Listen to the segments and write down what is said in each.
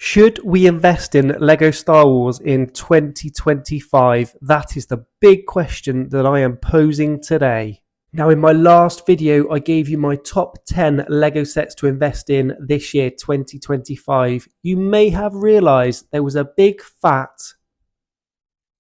Should we invest in Lego Star Wars in 2025? That is the big question that I am posing today. Now, in my last video, I gave you my top 10 Lego sets to invest in this year, 2025. You may have realized there was a big fat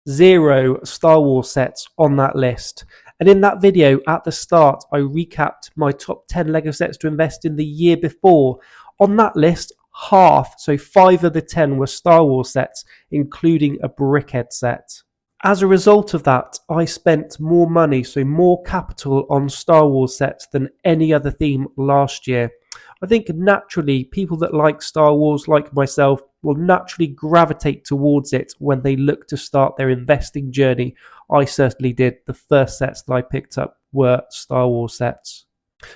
0 Star Wars sets on that list. And in that video, at the start, I recapped my top 10 Lego sets to invest in the year before. On that list, half, so 5 of the 10 were Star Wars sets, including a Brickhead set. As a result of that, I spent more money, so more capital on Star Wars sets than any other theme last year. I think naturally people that like Star Wars, like myself, will naturally gravitate towards it when they look to start their investing journey. I certainly did. The first sets that I picked up were Star Wars sets.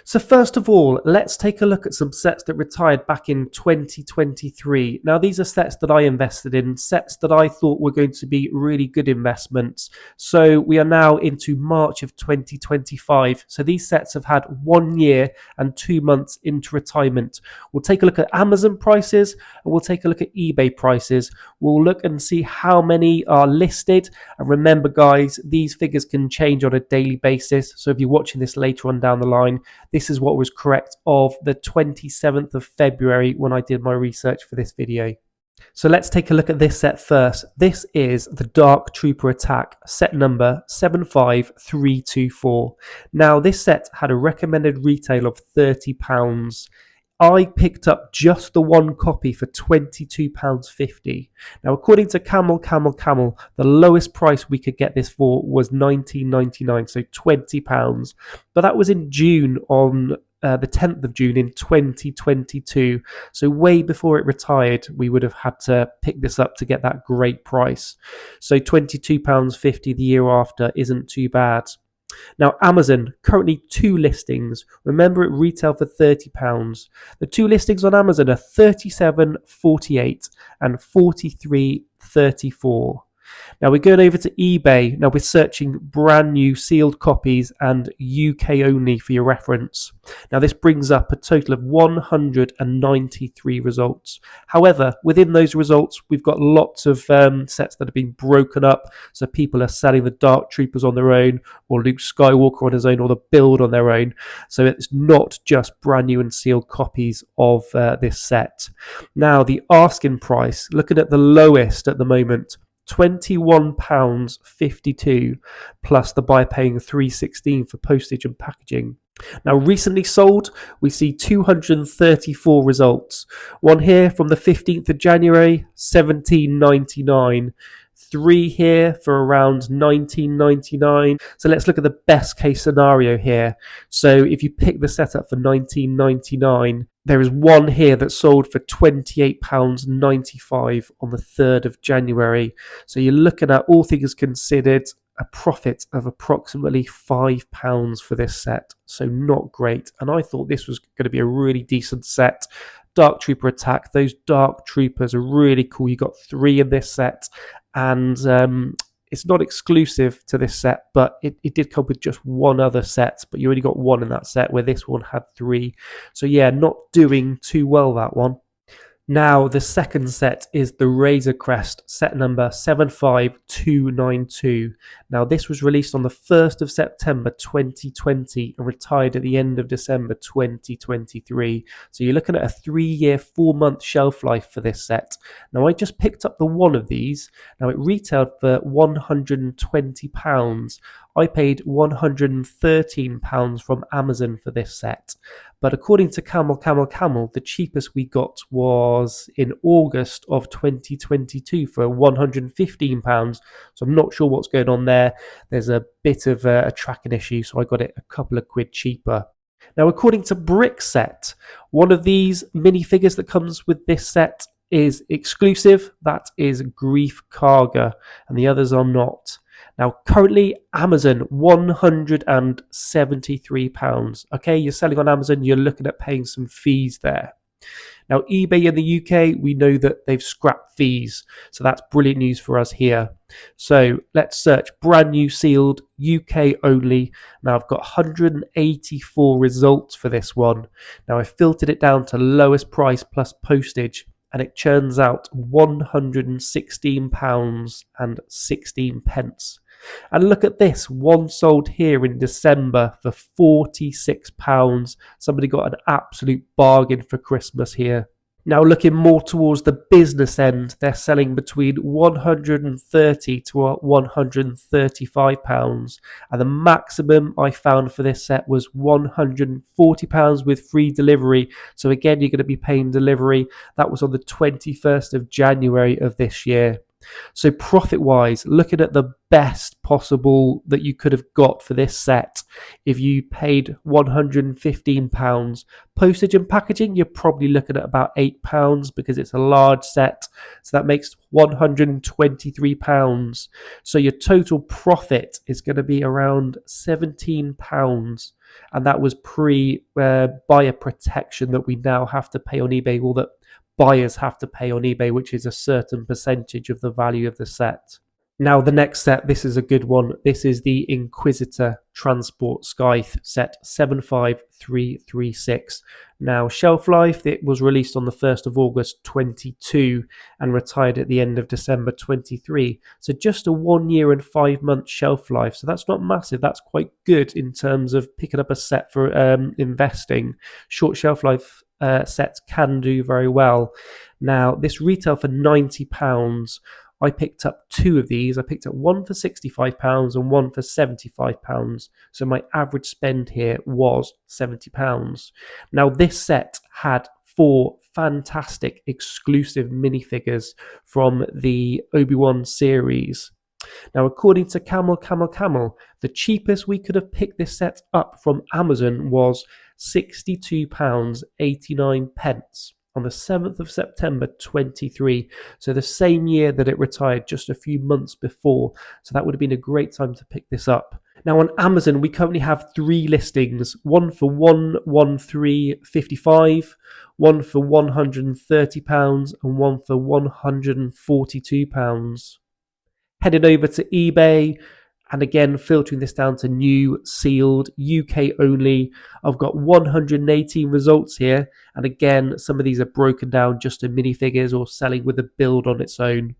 So first of all, let's take a look at some sets that retired back in 2023. Now, these are sets that I invested in, sets that I thought were going to be really good investments. So we are now into March of 2025. So these sets have had 1 year and 2 months into retirement. We'll take a look at Amazon prices and we'll take a look at eBay prices. We'll look and see how many are listed. And remember, guys, these figures can change on a daily basis. So if you're watching this later on down the line, this is what was correct of the 27th of February when I did my research for this video. So let's take a look at this set first. This is the Dark Trooper Attack, set number 75324. Now, this set had a recommended retail of £30. I picked up just the one copy for £22.50. Now, according to Camel, the lowest price we could get this for was £19.99, so £20. But that was in June, on the 10th of June in 2022. So way before it retired, we would have had to pick this up to get that great price. So £22.50 the year after isn't too bad. Now, Amazon, currently 2 listings. Remember, it retailed for £30. The 2 listings on Amazon are £37.48 and £43.34. Now, we're going over to eBay. Now, we're searching brand new sealed copies and UK only for your reference. Now, this brings up a total of 193 results. However, within those results, we've got lots of sets that have been broken up. So people are selling the Dark Troopers on their own, or Luke Skywalker on his own, or the build on their own. So it's not just brand new and sealed copies of this set. Now, the asking price, looking at the lowest at the moment, £21.52, plus the buyer paying £3.16 for postage and packaging. Now, recently sold, we see 234 results. One here from the 15th of January, £17.99. 3 here for around £19.99. So let's look at the best case scenario here. So if you pick the setup for £19.99, there is one here that sold for £28.95 on the 3rd of January. So you're looking at, all things considered, a profit of approximately £5 for this set. So not great. And I thought this was going to be a really decent set. Dark Trooper Attack, those Dark Troopers are really cool. You got 3 in this set, and it's not exclusive to this set, but it did come with just one other set, but you only got 1 in that set, where this one had 3. So yeah, not doing too well, that one. Now, the second set is the Razor Crest, set number 75292. Now, this was released on the 1st of September 2020 and retired at the end of December 2023. So you're looking at a 3-year, 4-month shelf life for this set. Now, I just picked up the one of these. Now, it retailed for £120. I paid £113 from Amazon for this set. But according to Camel, the cheapest we got was in August of 2022 for £115. So I'm not sure what's going on there. There's a bit of a tracking issue, so I got it a couple of quid cheaper. Now, according to Brickset, one of these minifigures that comes with this set is exclusive. That is Grief Karga, and the others are not. Now, currently, Amazon, £173. Okay, you're selling on Amazon, you're looking at paying some fees there. Now, eBay in the UK, we know that they've scrapped fees, so that's brilliant news for us here. So let's search brand new sealed, UK only. Now, I've got 184 results for this one. Now, I filtered it down to lowest price plus postage. and it churns out £116.16. And look at this, one sold here in December for £46. Somebody got an absolute bargain for Christmas here. Now looking more towards the business end, they're selling between £130 to £135, and the maximum I found for this set was £140 with free delivery. So again, you're going to be paying delivery. That was on the 21st of January of this year. So profit wise, looking at the best possible that you could have got for this set, if you paid £115, postage and packaging, you're probably looking at about £8 because it's a large set. So that makes £123. So your total profit is going to be around £17. And that was pre buyer protection that we now have to pay on eBay, or that buyers have to pay on eBay, which is a certain percentage of the value of the set. Now the next set, this is a good one. This is the Inquisitor Transport Scythe set 75336. Now shelf life, it was released on the 1st of August 22 and retired at the end of December 23. So just a 1 year and 5 month shelf life. So that's not massive. That's quite good in terms of picking up a set for investing. Short shelf life sets can do very well. Now this retail for £90. I picked up two of these. I picked up one for £65 and one for £75. So my average spend here was £70. Now this set had 4 fantastic exclusive minifigures from the Obi-Wan series. Now, according to Camel, the cheapest we could have picked this set up from Amazon was £62.89 on the 7th of September 23. So the same year that it retired, just a few months before. So that would have been a great time to pick this up. Now on Amazon, we currently have 3 listings, one for £113.55, one for £130, and one for £142. Heading over to eBay, and again filtering this down to new, sealed, UK only. I've got 118 results here, and again some of these are broken down just to minifigures or selling with a build on its own.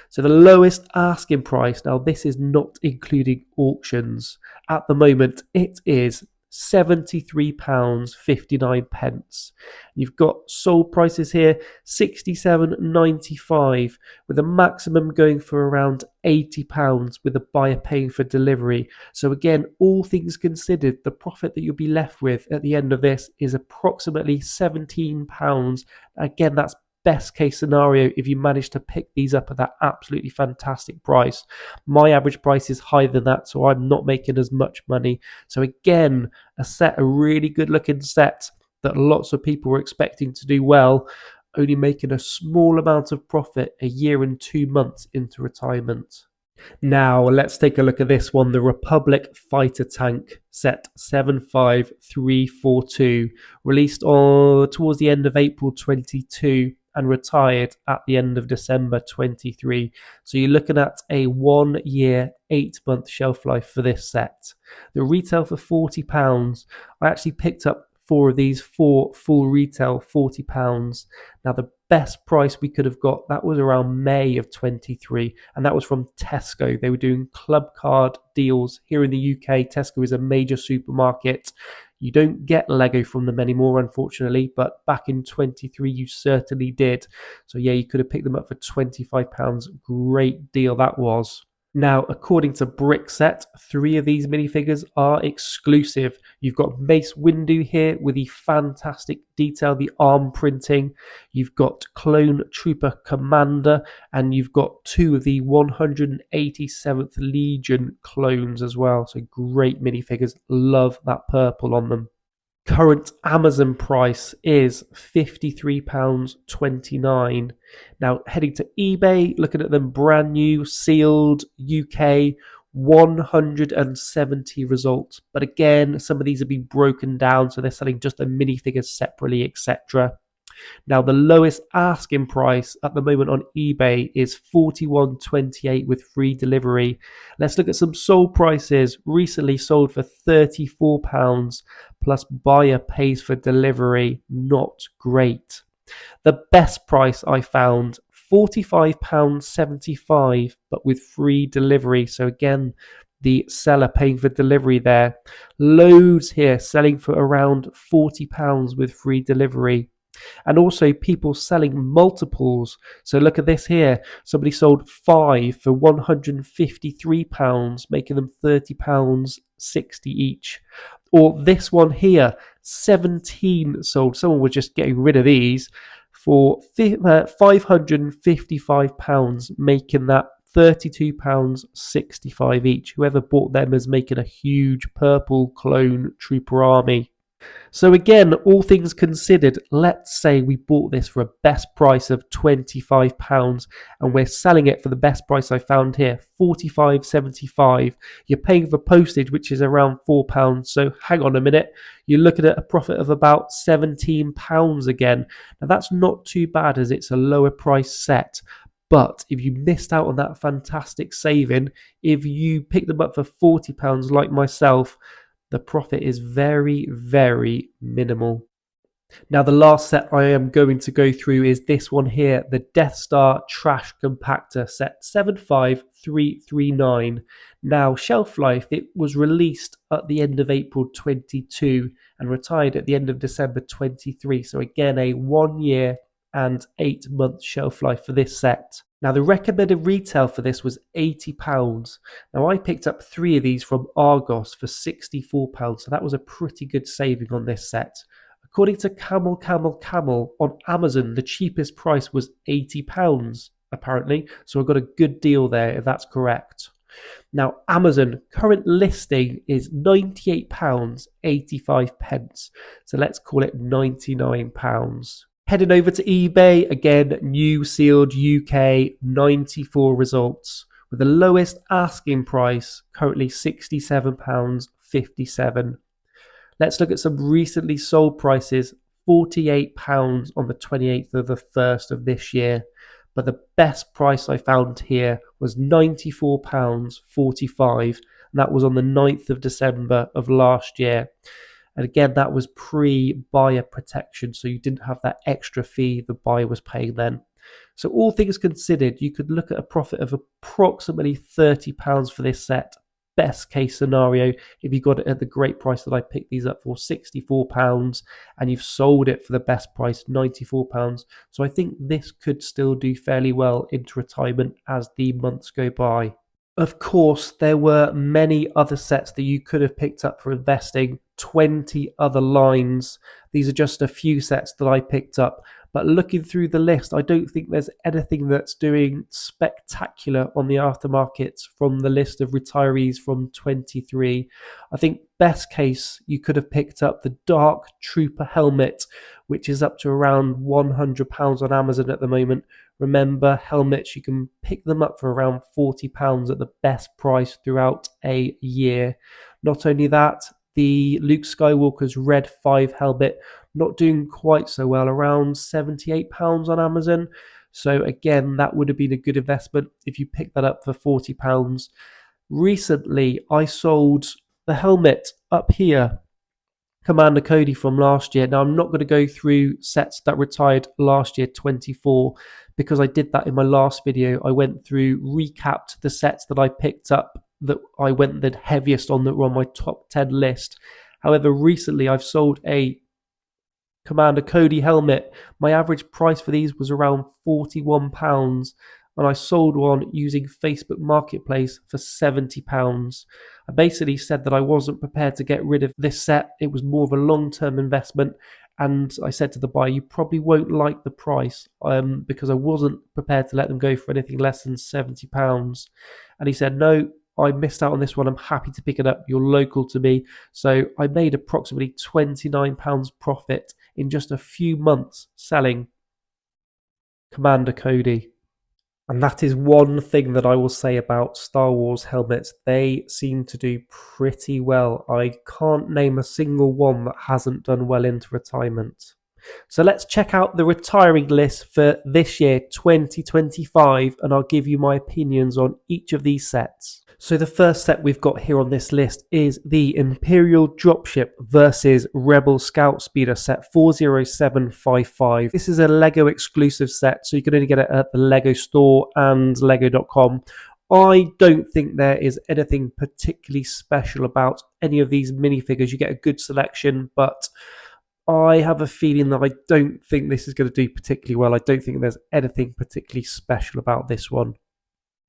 So the lowest asking price, now this is not including auctions, at the moment it is £73.59. You've got sold prices here £67.95, with a maximum going for around £80 with the buyer paying for delivery. So again, all things considered, the profit that you'll be left with at the end of this is approximately £17. Again, that's best case scenario if you manage to pick these up at that absolutely fantastic price. My average price is higher than that, so I'm not making as much money. So again, a really good looking set that lots of people were expecting to do well, only making a small amount of profit a year and 2 months into retirement. Now let's take a look at this one, the Republic Fighter Tank set 75342, released towards the end of April 22 and retired at the end of December 23. So you're looking at a 1 year, 8 month shelf life for this set. The retail for £40. I actually picked up 4 of these for full retail, £40. Now the best price we could have got, that was around May of 23, and that was from Tesco. They were doing club card deals here in the UK. Tesco is a major supermarket. You don't get Lego from them anymore, unfortunately, but back in 23 you certainly did. So yeah, you could have picked them up for £25. Great deal that was. Now, according to Brickset, 3 of these minifigures are exclusive. You've got Mace Windu here with the fantastic detail, the arm printing. You've got Clone Trooper Commander, and you've got 2 of the 187th Legion clones as well. So great minifigures. Love that purple on them. Current Amazon price is £53.29. Now heading to eBay, looking at them brand new, sealed, UK, 170 results. But again, some of these have been broken down, so they're selling just the minifigures separately, etc. Now the lowest asking price at the moment on eBay is $41.28 with free delivery. Let's look at some sold prices. Recently sold for £34 plus buyer pays for delivery. Not great. The best price I found, £45.75, but with free delivery. So again, the seller paying for delivery there. Loads here selling for around £40 with free delivery. And also people selling multiples. So look at this here. Somebody sold 5 for £153, making them £30.60 each. Or this one here, 17 sold. Someone was just getting rid of these for £555, making that £32.65 each. Whoever bought them is making a huge purple clone trooper army. So again, all things considered, let's say we bought this for a best price of £25 and we're selling it for the best price I found here, £45.75. You're paying for postage, which is around £4. So hang on a minute, you're looking at a profit of about £17 again. Now that's not too bad as it's a lower price set. But if you missed out on that fantastic saving, if you pick them up for £40 like myself, the profit is very, very minimal. Now, the last set I am going to go through is this one here, the Death Star Trash Compactor set 75339. Now, shelf life, it was released at the end of April 22 and retired at the end of December 23. So again, a 1 year and 8-month shelf life for this set. Now, the recommended retail for this was £80. Now, I picked up 3 of these from Argos for £64, so that was a pretty good saving on this set. According to Camel on Amazon, the cheapest price was £80, apparently, so I got a good deal there if that's correct. Now, Amazon current listing is £98.85, so let's call it £99. Heading over to eBay, again, new sealed UK 94 results with the lowest asking price, currently £67.57. Let's look at some recently sold prices, £48 on the 28th of the 1st of this year. But the best price I found here was £94.45, and that was on the 9th of December of last year. And again, that was pre-buyer protection, so you didn't have that extra fee the buyer was paying then. So all things considered, you could look at a profit of approximately £30 for this set. Best case scenario, if you got it at the great price that I picked these up for, £64, and you've sold it for the best price, £94. So I think this could still do fairly well into retirement as the months go by. Of course, there were many other sets that you could have picked up for investing, 20 other lines. These are just a few sets that I picked up. But looking through the list, I don't think there's anything that's doing spectacular on the aftermarkets from the list of retirees from 23. I think best case, you could have picked up the Dark Trooper helmet, which is up to around £100 on Amazon at the moment. Remember, helmets, you can pick them up for around £40 at the best price throughout a year. Not only that, the Luke Skywalker's Red 5 helmet, not doing quite so well, around £78 on Amazon. So again, that would have been a good investment if you picked that up for £40. Recently, I sold the helmet up here, Commander Cody from last year. Now, I'm not going to go through sets that retired last year, 24, because I did that in my last video. I went through, recapped the sets that I picked up that I went the heaviest on that were on my top 10 list. However, recently I've sold a Commander Cody helmet. My average price for these was around £41, and I sold one using Facebook Marketplace for £70. I basically said that I wasn't prepared to get rid of this set. It was more of a long-term investment, and I said to the buyer, you probably won't like the price because I wasn't prepared to let them go for anything less than £70. And he said, no, I missed out on this one. I'm happy to pick it up. You're local to me. So I made approximately £29 profit in just a few months selling Commander Cody. And that is one thing that I will say about Star Wars helmets. They seem to do pretty well. I can't name a single one that hasn't done well into retirement. So let's check out the retiring list for this year, 2025, and I'll give you my opinions on each of these sets. So the first set we've got here on this list is the Imperial Dropship versus Rebel Scout Speeder set 40755. This is a Lego exclusive set, so you can only get it at the Lego store and lego.com. I don't think there is anything particularly special about any of these minifigures. You get a good selection, but I have a feeling that I don't think this is going to do particularly well. I don't think there's anything particularly special about this one.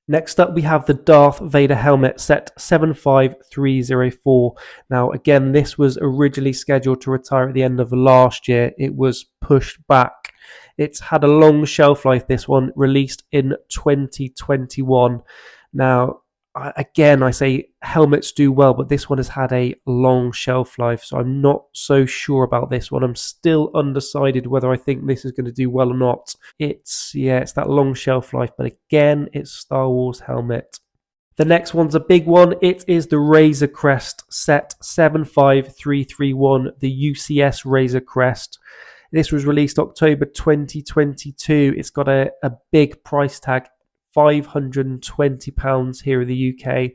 Next up, we have the Darth Vader helmet set 75304. Now, again, this was originally scheduled to retire at the end of last year. It was pushed back. It's had a long shelf life, this one, released in 2021. Now, I say helmets do well, but this one has had a long shelf life, so I'm not so sure about this one. I'm still undecided whether I think this is going to do well or not. It's that long shelf life, but again, it's Star Wars helmet. The next one's a big one. It is the Razor Crest set 75331, the UCS Razor Crest. This was released October 2022. It's got a big price tag, £520 here in the UK.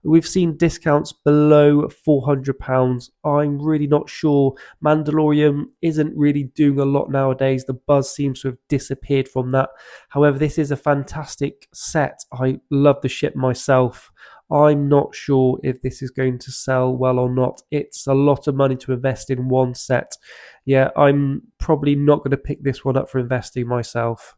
We've seen discounts below £400. I'm really not sure. Mandalorian isn't really doing a lot nowadays. The buzz seems to have disappeared from that. However, this is a fantastic set. I love the ship myself. I'm not sure if this is going to sell well or not. It's a lot of money to invest in one set. Yeah, I'm probably not going to pick this one up for investing myself.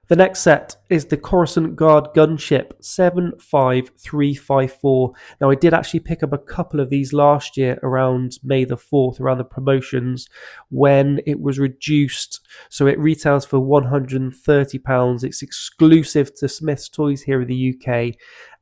The next set is the Coruscant Guard gunship 75354. Now, I did actually pick up a couple of these last year around May the 4th, around the promotions, when it was reduced. So it retails for £130. It's exclusive to Smith's Toys here in the UK.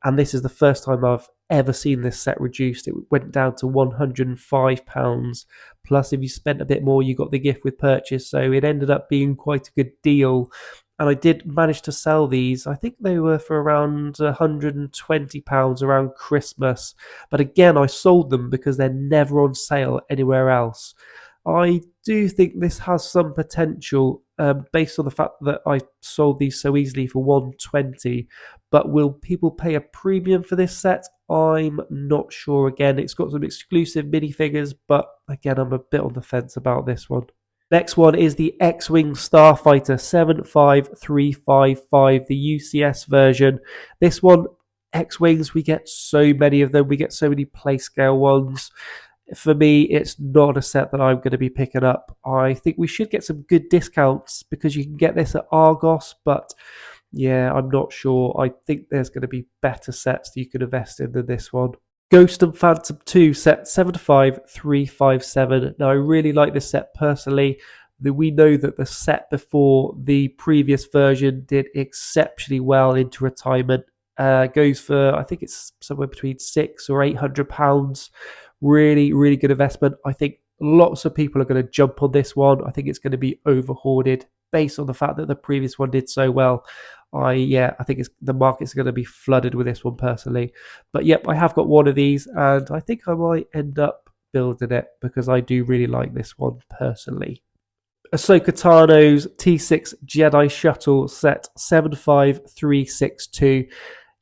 And this is the first time I've ever seen this set reduced. It went down to £105. Plus, if you spent a bit more, you got the gift with purchase. So it ended up being quite a good deal. And I did manage to sell these. I think they were for around £120 around Christmas. But again, I sold them because they're never on sale anywhere else. I do think this has some potential based on the fact that I sold these so easily for £120. But will people pay a premium for this set? I'm not sure. Again, it's got some exclusive minifigures, but again, I'm a bit on the fence about this one. Next one is the X-Wing Starfighter 75355, the UCS version. This one, X-Wings, we get so many of them. We get so many play scale ones. For me, it's not a set that I'm going to be picking up. I think we should get some good discounts because you can get this at Argos, but yeah, I'm not sure. I think there's going to be better sets that you can invest in than this one. Ghost and Phantom 2 set 75357. Now, I really like this set personally. We know that the set before the previous version did exceptionally well into retirement. Goes for, I think it's somewhere between £600 or £800. Really, really good investment. I think lots of people are going to jump on this one. I think it's going to be over hoarded based on the fact that the previous one did so well. I think the market's going to be flooded with this one personally. But yep, I have got one of these and I think I might end up building it because I do really like this one personally. Ahsoka Tano's T6 Jedi Shuttle set 75362.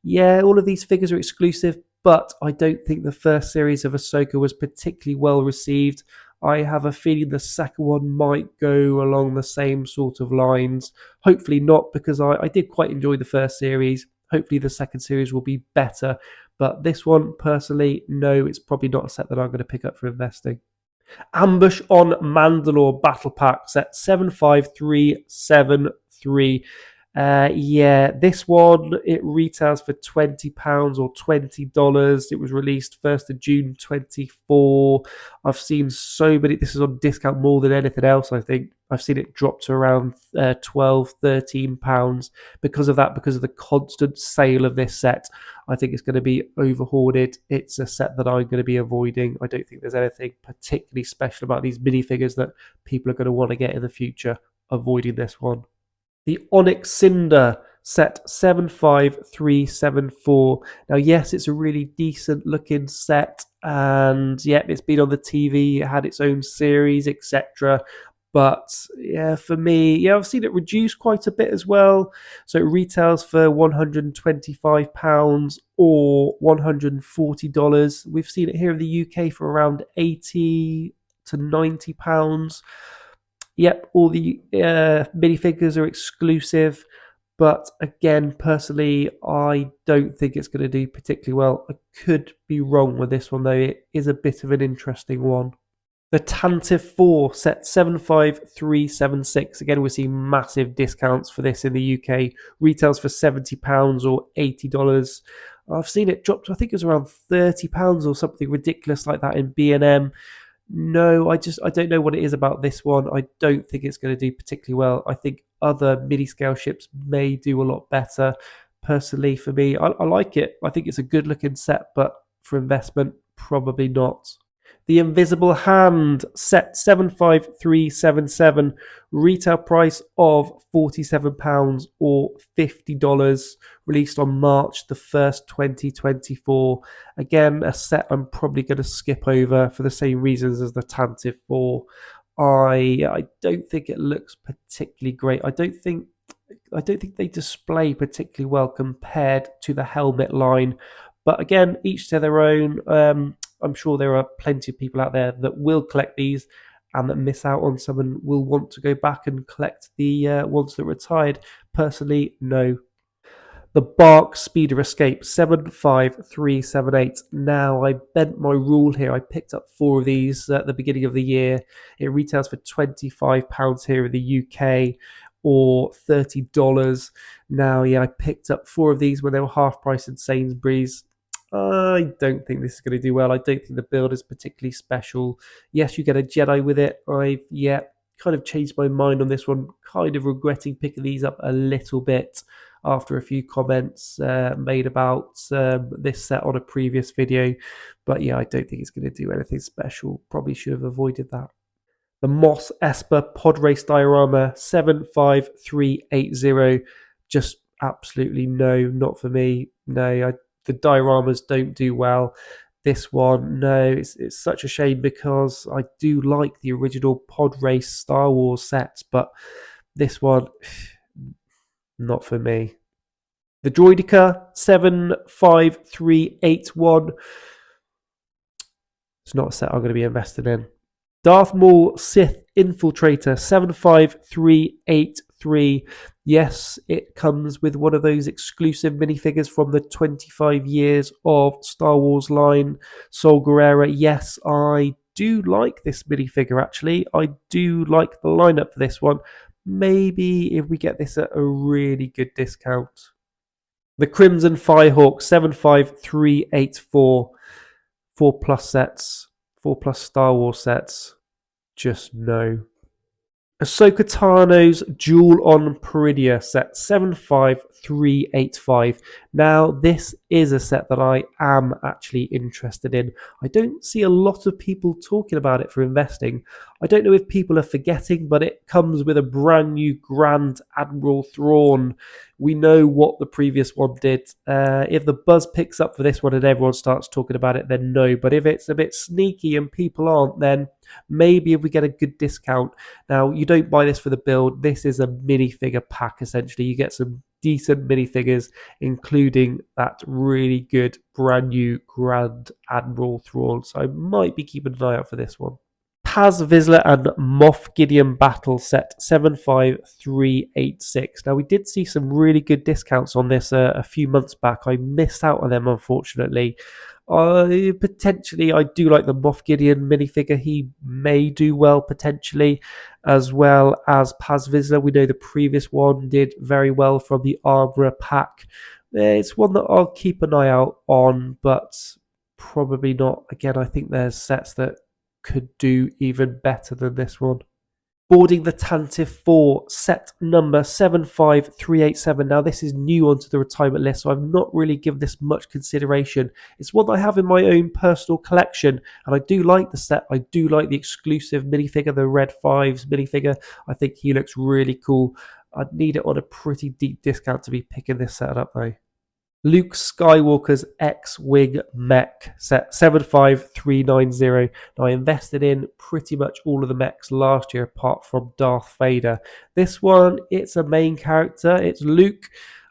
Yeah, all of these figures are exclusive, but I don't think the first series of Ahsoka was particularly well received. I have a feeling the second one might go along the same sort of lines. Hopefully not, because I did quite enjoy the first series. Hopefully the second series will be better. But this one, personally, no, it's probably not a set that I'm going to pick up for investing. Ambush on Mandalore Battle Pack set 75373. This one, it retails for £20 or $20. It was released 1st of June 24. I've seen so many, this is on discount more than anything else. I think I've seen it drop to around £12-13 because of that, because of the constant sale of this set. I think it's going to be over hoarded. It's a set that I'm going to be avoiding. I don't think there's anything particularly special about these minifigures that people are going to want to get in the future. Avoiding this one. The Onyx Cinder set 75374. Now, yes, it's a really decent looking set, and yeah, it's been on the TV, it had its own series, etc. But yeah, for me, yeah, I've seen it reduce quite a bit as well. So it retails for £125 or $140. We've seen it here in the UK for around 80 to £90. Yep, all the minifigures are exclusive. But again, personally, I don't think it's going to do particularly well. I could be wrong with this one, though. It is a bit of an interesting one. The Tantive 4 set 75376. Again, we're seeing massive discounts for this in the UK. Retails for £70 or $80. I've seen it drop to, I think it was around £30 or something ridiculous like that in B&M. No, I don't know what it is about this one. I don't think it's going to do particularly well. I think other mini scale ships may do a lot better. Personally, for me, I like it. I think it's a good looking set, but for investment, probably not. The Invisible Hand set 75377, retail price of £47 or $50, released on March the 1st, 2024. Again, a set I'm probably going to skip over for the same reasons as the Tantive 4. I don't think it looks particularly great. I don't think they display particularly well compared to the helmet line. But again, each to their own. I'm sure there are plenty of people out there that will collect these and that miss out on some and will want to go back and collect the ones that retired. Personally, no. The Bark Speeder Escape 75378. Now, I bent my rule here. I picked up 4 of these at the beginning of the year. It retails for £25 here in the UK or $30. Now, yeah, I picked up 4 of these when they were half price in Sainsbury's. I don't think this is going to do well. I don't think the build is particularly special. Yes, you get a Jedi with it. Kind of changed my mind on this one. Kind of regretting picking these up a little bit after a few comments made about this set on a previous video. But yeah, I don't think it's going to do anything special. Probably should have avoided that. The Moss Esper Pod Race Diorama 75380. Just absolutely no, not for me. No, the dioramas don't do well. This one, no, it's such a shame because I do like the original Pod Race Star Wars sets, but this one, not for me. The Droidica 75381. It's not a set I'm going to be invested in. Darth Maul Sith Infiltrator 75383. Yes, it comes with one of those exclusive minifigures from the 25 years of Star Wars line, Sol Guerrera. Yes, I do like this minifigure actually. I do like the lineup for this one. Maybe if we get this at a really good discount. The Crimson Firehawk 75384. 4 plus sets. 4 plus Star Wars sets. Just no. Ahsoka Tano's Duel on Peridia set 75385. Now, this is a set that I am actually interested in. I don't see a lot of people talking about it for investing. I don't know if people are forgetting, but it comes with a brand new Grand Admiral Thrawn. We know what the previous one did. If the buzz picks up for this one and everyone starts talking about it, then no. But if it's a bit sneaky and people aren't, then maybe if we get a good discount. Now, you don't buy this for the build. This is a minifigure pack, essentially. You get some decent minifigures, including that really good brand new Grand Admiral Thrawn. So I might be keeping an eye out for this one. Paz Vizsla and Moff Gideon battle set 75386. Now, we did see some really good discounts on this a few months back. I missed out on them, unfortunately. Potentially, I do like the Moff Gideon minifigure. He may do well, potentially, as well as Paz Vizsla. We know the previous one did very well from the Armourer pack. It's one that I'll keep an eye out on, but probably not. Again, I think there's sets that could do even better than this one. Boarding the Tantive 4, set number 75387. Now, this is new onto the retirement list, so I've not really given this much consideration. It's one that I have in my own personal collection, and I do like the set. I do like the exclusive minifigure, the Red 5s minifigure. I think he looks really cool. I'd need it on a pretty deep discount to be picking this set up, though. Luke Skywalker's X-Wing mech set 75390. Now, I invested in pretty much all of the mechs last year apart from Darth Vader. This one, it's a main character. It's Luke.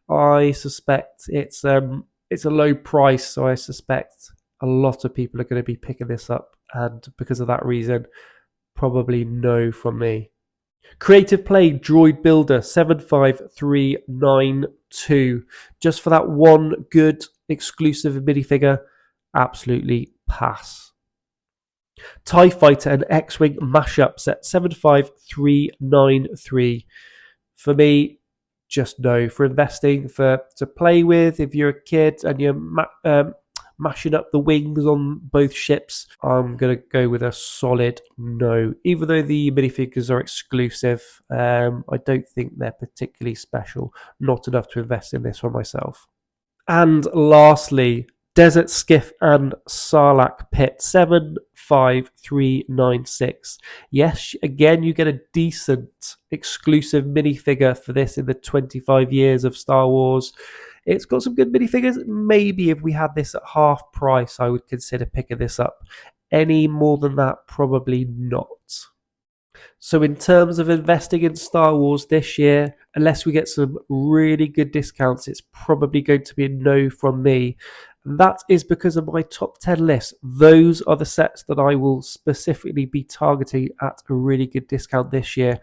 I suspect it's a low price, so I suspect a lot of people are going to be picking this up, and because of that reason, probably no from me. Creative Play Droid Builder 75392. Just for that one good exclusive minifigure, absolutely pass. TIE Fighter and X-Wing mashup set 75393. For me, just no. For investing, to play with, if you're a kid and you're mashing up the wings on both ships, I'm going to go with a solid no. Even though the minifigures are exclusive, I don't think they're particularly special. Not enough to invest in this for myself. And lastly, Desert Skiff and Sarlacc Pit 75396. Yes, again, you get a decent exclusive minifigure for this in the 25 years of Star Wars. It's got some good minifigures. Maybe if we had this at half price, I would consider picking this up. Any more than that, probably not. So in terms of investing in Star Wars this year, unless we get some really good discounts, it's probably going to be a no from me. And that is because of my top 10 list. Those are the sets that I will specifically be targeting at a really good discount this year.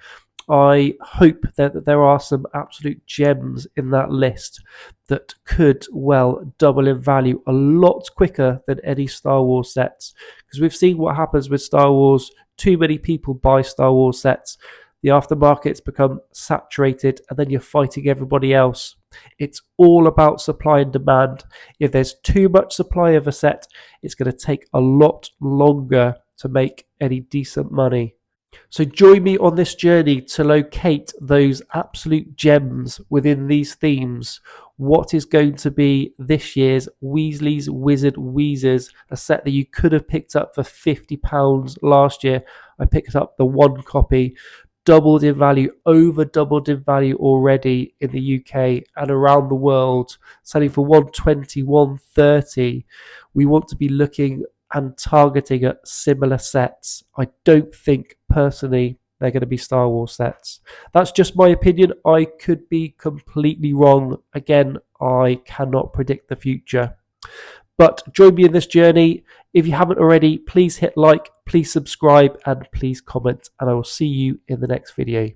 I hope that there are some absolute gems in that list that could well double in value a lot quicker than any Star Wars sets. Because we've seen what happens with Star Wars. Too many people buy Star Wars sets. The aftermarket's become saturated, and then you're fighting everybody else. It's all about supply and demand. If there's too much supply of a set, it's going to take a lot longer to make any decent money. So join me on this journey to locate those absolute gems within these themes. What is going to be this year's Weasley's Wizard Wheezers, a set that you could have picked up for £50 last year. I picked up the one copy, doubled in value, over doubled in value already in the UK and around the world, selling for 120, 130. We want to be looking and targeting at similar sets. I don't think personally they're going to be Star Wars sets. That's just my opinion. I could be completely wrong. Again, I cannot predict the future. But join me in this journey. If you haven't already, please hit like, please subscribe, and please comment. And I will see you in the next video.